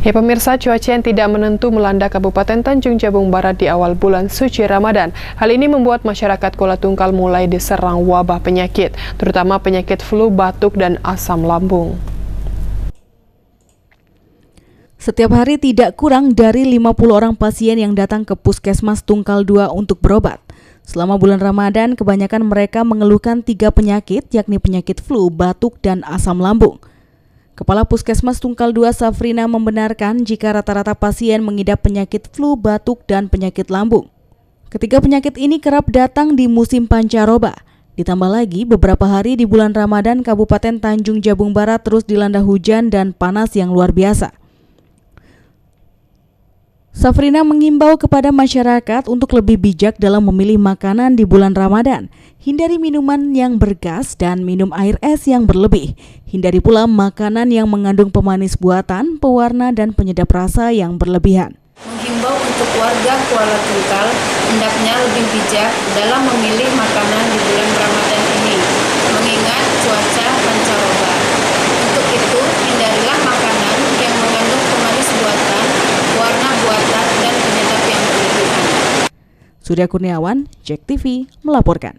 Ya pemirsa, cuaca yang tidak menentu melanda Kabupaten Tanjung Jabung Barat di awal bulan suci Ramadan. Hal ini membuat masyarakat Kuala Tungkal mulai diserang wabah penyakit, terutama penyakit flu, batuk, dan asam lambung. Setiap hari tidak kurang dari 50 orang pasien yang datang ke Puskesmas Tungkal 2 untuk berobat. Selama bulan Ramadan, kebanyakan mereka mengeluhkan 3 penyakit, yakni penyakit flu, batuk, dan asam lambung. Kepala Puskesmas Tungkal 2 Safrina membenarkan jika rata-rata pasien mengidap penyakit flu, batuk, dan penyakit lambung. Ketiga penyakit ini kerap datang di musim pancaroba. Ditambah lagi, beberapa hari di bulan Ramadan, Kabupaten Tanjung Jabung Barat terus dilanda hujan dan panas yang luar biasa. Safrina mengimbau kepada masyarakat untuk lebih bijak dalam memilih makanan di bulan Ramadan. Hindari minuman yang bergas dan minum air es yang berlebih. Hindari pula makanan yang mengandung pemanis buatan, pewarna, dan penyedap rasa yang berlebihan. Menghimbau untuk warga Kuala Tungkal hendaknya lebih bijak dalam memilih makanan di bulan Ramadan ini, mengingat cuaca pancaroba. Untuk itu, hindarilah makanan yang mengandung pemanis buatan, warna buatan, dan penyedap yang berlebihan. Surya Kurniawan, JEK TV, melaporkan.